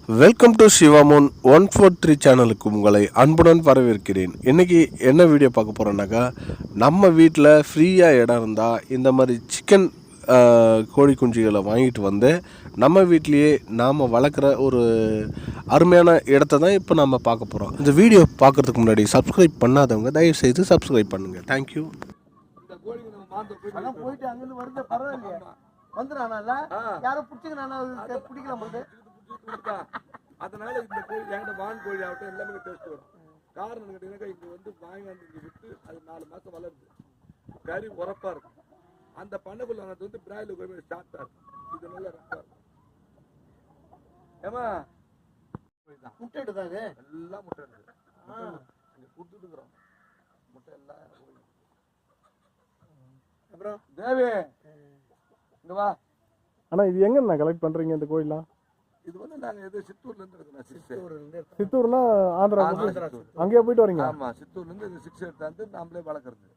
Welcome to சிவாமோன் 143 சேனலுக்கு உங்களை அன்புடன் வரவேற்கிறேன். இன்றைக்கி என்ன வீடியோ பார்க்க போகிறோன்னாக்கா, நம்ம வீட்டில் ஃப்ரீயாக இடம் இருந்தால் இந்த மாதிரி சிக்கன் கோழி குஞ்சுகளை வாங்கிட்டு வந்து நம்ம வீட்லேயே நாம் வளர்க்குற ஒரு அருமையான இடத்த தான் இப்போ நம்ம பார்க்க போகிறோம். இந்த வீடியோ பார்க்குறதுக்கு முன்னாடி சப்ஸ்கிரைப் பண்ணாதவங்க தயவுசெய்து சப்ஸ்கிரைப் பண்ணுங்கள். தேங்க்யூ. போயிட்டு அங்கிருந்து வருது பரவாயில்லையே வந்துடுறானால யாரும் பிடிச்சிக்கிறானா பிடிக்கலாம் அதனால இந்த கோழி என்கிட்ட வான் கோழி ஆகட்டும் எல்லாமே டேஸ்ட் வரும். காரணம் கேட்டீங்கன்னா இங்க வந்து வாங்கி விட்டு அது 4 மாசம் வளருது, கறி உரப்பா இருக்கும். அந்த பண்ணைக்குள்ள வந்து பிராய்லர் கோழி ஸ்டார்ட் ஆகும். இது நல்லா ரப்பா இருக்கும். ஏமா முட்டை எடுத்தாங்க எல்லாம் முட்டை எடுக்குது, கொடுத்துட்டு இருக்கிறோம் முட்டை எல்லாம். அப்புறம் தேவி இங்க வா. ஆனா இது எங்க நான் கலெக்ட் பண்றீங்க இந்த கோயிலாம்? இது வந்து நாங்க எது சித்தூர்ல இருந்து எடுக்கிறோம். சித்தூர்னா ஆந்திரா அங்கேயே போயிட்டு வரீங்க? ஆமா, சித்தூர்ல இருந்து இது 6 எடுத்தாந்து நாமளே வளர்க்கறது.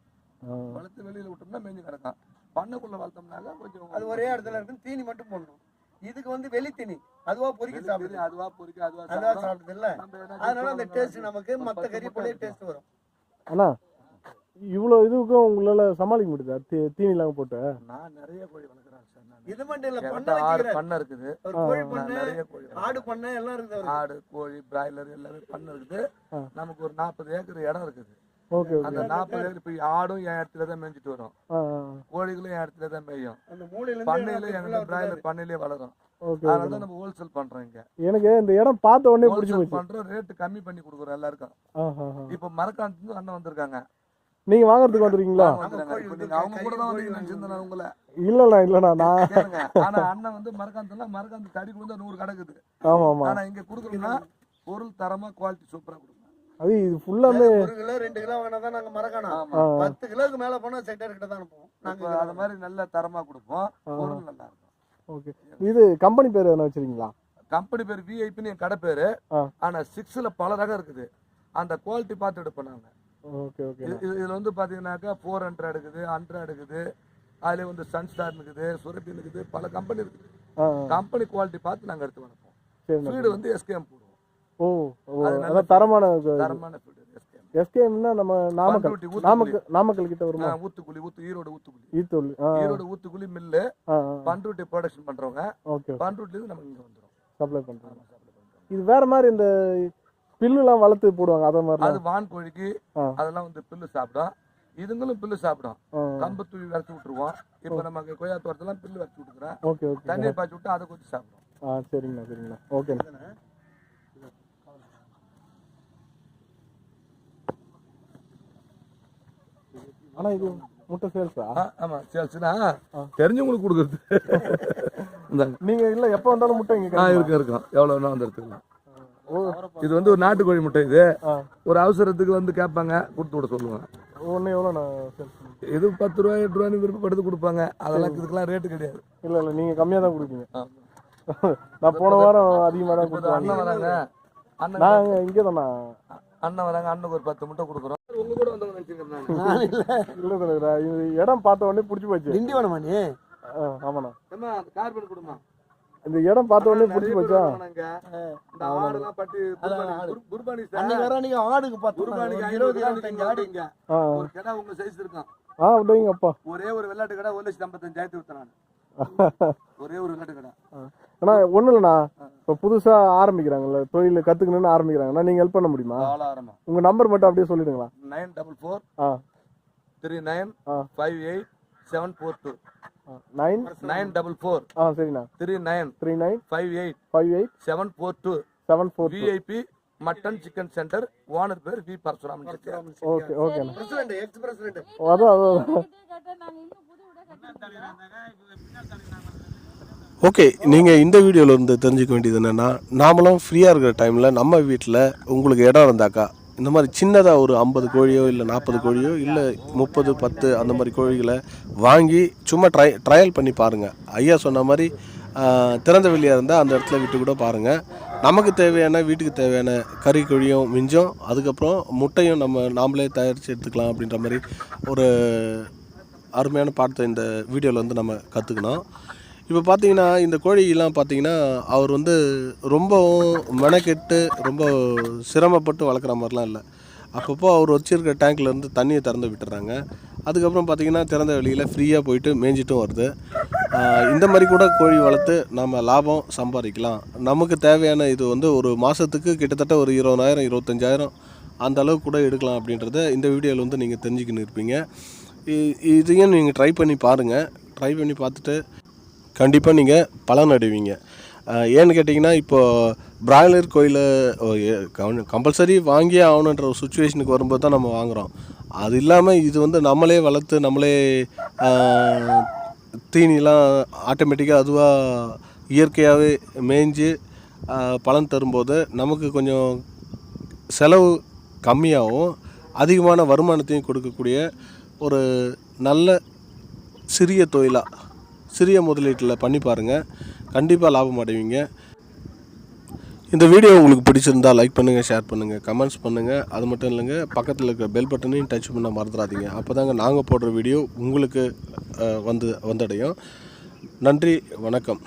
வளர்த்து வெளியில விட்டோம்னா மேஞ்சு கிடக்கும். பண்ணைக்குள்ள வளர்த்தோம்னால கொஞ்சம் அது ஒரே இடத்துல இருக்கு, தீனி மட்டும் போடணும். இதுக்கு வந்து வெளி தீனி அதுவா பொறுக்கி சாப்பிடுது, அதுவா பொறுக்கி அதுவா சாப்பிடுது இல்ல, அதனால அந்த டேஸ்ட் நமக்கு மத்த கறி போல டேஸ்ட் வரும். அண்ணா இவ்வளவு இதுக்கும் உங்களால சமாளிக்க முடியுதா தீனி இல்லாம போட்டு? நான் நிறைய கோழி வளர்க்குறேன். இது மட்டும் இல்ல, பண்ணை இருக்குது, கோழி பண்ணை, ஆடு பண்ணை எல்லாம் இருக்குது. ஆடு கோழி பிராய்லர் எல்லாமே பண்ணை இருக்குது. நமக்கு ஒரு 40 ஏக்கர் இடம் இருக்குது. அந்த 40 ஏக்கர் இப்ப ஆடும் என் இடத்துல தான் மேய்ஞ்சிட்டு வரும், கோழிகளும் என் இடத்துல தான் மேயும். பண்ணையில எங்க பிராய்லர் பண்ணையிலேயே வளரும். அதனால நம்ம ஹோல்சேல் பண்றோம். இங்க எனக்கு இந்த இடம் பார்த்த உடனே பிடிச்சு போச்சு. பண்றோம், ரேட் கம்மி பண்ணி கொடுக்குறோம் எல்லாருக்கும். இப்ப மரக்காணத்துல அண்ணன் வந்திருக்காங்க. நீங்க வாங்குறதுக்கு வந்துருக்கீங்களா? அவங்க கூட தான் வந்தீங்கன்னு உங்களை இல்லண்ணா நான். ஆனா அண்ணன் வந்து மரக்காணத்துல கடி கொடுத்தா 100 கிடக்குது. ஆனா இங்க குடுக்கணும்னா பொருள் தரமா குவாலிட்டி சூப்பரா கொடுக்கணும். அது இது ஃபுல்லாமே 1 கிலோ 2 கிலோ வாங்கினா தான் நாங்க மரக்காணோம். 10 கிலோக்கு மேல போனா செக்டர் கிட்ட தான் அனுப்புவோம். நாங்க அது மாதிரி நல்ல தரமா கொடுப்போம், பொருள் நல்லா இருக்கும். ஓகே. இது கம்பெனி பேர் என்ன வச்சிருக்கீங்களா? கம்பெனி பேர் விஐபின்னு என் கடை பேரு. ஆனா 6ல பல ரகம் இருக்குது. அந்த குவாலிட்டி பார்த்து எடுப்போம் நாங்க. Okay okay. இதுல வந்து பாத்தீங்கன்னாக்கா 400 இருக்குது, 100 இருக்குது, அதுல வந்து சன்ஸ்டார் இருக்குது, சுரபி இருக்குது, பல கம்பெனி இருக்குது. கம்பெனி குவாலிட்டி பார்த்து நாங்க எடுத்து வளர்ப்போம். ஃபீடு வந்து எஸ்கேஎம் போடுவோம். அதான் தரமான ஃபீடு எஸ்கேஎம்னா நம்ம நாமக்கல் கிட்ட வருமா? ஊத்துக்குழி ஈரோடு ஊத்துக்குழி மில்லு பண்ருட்டி ப்ரொடக்ஷன் பண்றவங்க. பண்ருட்டில இருந்து நம்ம இங்க வந்துரும் சப்ளை பண்றோம். இது வேற மாதிரி இந்த பில்லுலாம் வளர்த்து போடுவாங்க, அத மாதிரி. அது வான் கோழிக்கு அதெல்லாம் வந்து பில்லு சாப்பிடும், இதுங்களும் பில்லு சாப்பிடும். கம்பு தூவி வரைச்சி விட்டுருவோம். இப்ப நமக்கு கொய்யா தோட்டத்தெல்லாம் பில்லு வரைச்சி விட்டுக்கிறேன், தண்ணியை பாய்ச்சி விட்டு அதை கொஞ்சம் சாப்பிடும். சரிங்கண்ணா ஓகேண்ணா. ஆனா இது முட்டை சேல்ஸா? ஆமா சேல்ஸ்னா தெரிஞ்சவங்களுக்கு கொடுக்குறது. நீங்க இல்ல எப்ப வந்தாலும் முட்டை இங்க இருக்கும், எவ்வளவு வேணா வந்து எடுத்துக்கலாம். இது வந்து ஒரு நாட்டுக்கோழி முட்டை. இது ஒரு அவசரத்துக்கு வந்து கேட்பாங்க, கொடுத்து விட சொல்லுவாங்க. ஒண்ணு எவ்வளோ இது 10 ரூபாய் 8 ரூபாய்னு விருப்பப்படுத்து கொடுப்பாங்க. அதெல்லாம் இதுக்கெல்லாம் ரேட்டு கிடையாது. இல்ல நீங்க கம்மியா தான் கொடுப்பீங்க. நான் போன வாரம் அதிகமா தான் கொடுத்தேன். அண்ணன் வராங்க, நாங்க இங்கதானா அண்ணன் வராங்க, அண்ணனுக்கு ஒரு 10 முட்டை கொடுக்குறோம். உங்க கூட வந்தவங்க நினைச்சுக்கிறேன். இல்ல இது இடம் பார்த்த உடனே பிடிச்சி போச்சு. திண்டிவனமா நீ? ஆமாண்ணா. கார்பன் கொடுமா. இந்த இடம் பார்த்த உடனே பிடிச்சி போச்சா? இந்த ஆடுலாம் பட்டி குர்பானி அன்னைக்கு வர நீங்க ஆடுக்கு 10 குர்பானிக்கு 20-25 ஆடு இங்க ஒரு கடை உங்க சைஸ் இருக்கும். அப்படிங்கப்பா. ஒரே ஒரு வெள்ளாட்டு கடை 1,55,000 வித்தறானே. ஒரே ஒரு வெள்ளாட்டு கடை. ஆனா ஒண்ணு இல்லண்ணா, இப்ப புதுசா ஆரம்பிக்கிறாங்கல்ல, தொழில கத்துக்கணும்னு ஆரம்பிக்கிறாங்கன்னா நீங்க ஹெல்ப் பண்ண முடியுமா? உங்க நம்பர் மட்டும் அப்படியே சொல்லிடுங்களா? 944 39 58 742 944 சரிண்ணா 39 58 742 VIP mutton chicken centre. Owner பேர் வி பரசுராம். ஓகே ஓகேண்ணா. President X president. அதான் ஓகே. நீங்கள் இந்த வீடியோவில் இருந்து தெரிஞ்சுக்க வேண்டியது என்னென்னா, நாமளும் ஃப்ரீயாக இருக்கிற டைமில் நம்ம வீட்டில் உங்களுக்கு இடம் இருந்தாக்கா இந்த மாதிரி சின்னதாக ஒரு 50 கோழியோ இல்லை 40 கோழியோ இல்லை 30 10 அந்த மாதிரி கோழிகளை வாங்கி சும்மா ட்ரையல் பண்ணி பாருங்கள். ஐயா சொன்ன மாதிரி திறந்த வெளியாக இருந்தால் அந்த இடத்துல விட்டு கூட பாருங்கள். நமக்கு தேவையான வீட்டுக்கு தேவையான கறி கோழியும் மிஞ்சும், அதுக்கப்புறம் முட்டையும் நாமளே தயாரித்து எடுத்துக்கலாம். அப்படின்ற மாதிரி ஒரு அருமையான பாடத்தை இந்த வீடியோவில் வந்து நம்ம கற்றுக்கணும். இப்போ பார்த்தீங்கன்னா இந்த கோழியெல்லாம் பார்த்தீங்கன்னா அவர் வந்து ரொம்பவும் மெனக்கெட்டு ரொம்ப சிரமப்பட்டு வளர்க்குற மாதிரிலாம் இல்லை. அப்பப்போ அவர் வச்சுருக்க டேங்க்லேருந்து தண்ணியை திறந்து விட்டுறாங்க. அதுக்கப்புறம் பார்த்தீங்கன்னா திறந்த வெளியில் ஃப்ரீயாக போயிட்டு மேய்ஞ்சிட்டும் வருது. இந்த மாதிரி கூட கோழி வளர்த்து நம்ம லாபம் சம்பாதிக்கலாம். நமக்கு தேவையான இது வந்து ஒரு மாதத்துக்கு கிட்டத்தட்ட ஒரு 20,000 25,000 அந்த அளவுக்கு கூட எடுக்கலாம் அப்படின்றத இந்த வீடியோவில் வந்து நீங்கள் தெரிஞ்சுக்கின்னு இருப்பீங்க. இதையும் நீங்கள் ட்ரை பண்ணி பாருங்கள். ட்ரை பண்ணி பார்த்துட்டு கண்டிப்பாக நீங்கள் பலன் அடைவீங்க. ஏன்னு கேட்டிங்கன்னா இப்போது பிராய்லர் கோழியில் கம்பல்சரி வாங்கியே ஆகணுன்ற ஒரு சுச்சுவேஷனுக்கு வரும்போது தான் நம்ம வாங்குகிறோம். அது இல்லாமல் இது வந்து நம்மளே வளர்த்து நம்மளே தீனிலாம் ஆட்டோமேட்டிக்காக அதுவாக இயற்கையாகவே மேய்ஞ்சு பலன் தரும்போது நமக்கு கொஞ்சம் செலவு கம்மியாகவும் அதிகமான வருமானத்தையும் கொடுக்கக்கூடிய ஒரு நல்ல சிறிய தொழிலாக சிறிய முதலீட்டில் பண்ணி பாருங்கள். கண்டிப்பாக லாபம் அடைவீங்க. இந்த வீடியோ உங்களுக்கு பிடிச்சிருந்தால் லைக் பண்ணுங்கள், ஷேர் பண்ணுங்கள், கமெண்ட்ஸ் பண்ணுங்கள். அது மட்டும் இல்லைங்க, பக்கத்தில் இருக்க பெல் பட்டனையும் டச் பண்ண மறந்துடாதீங்க. அப்போ தாங்க நாங்கள் போடுற வீடியோ உங்களுக்கு வந்தடையும். நன்றி, வணக்கம்.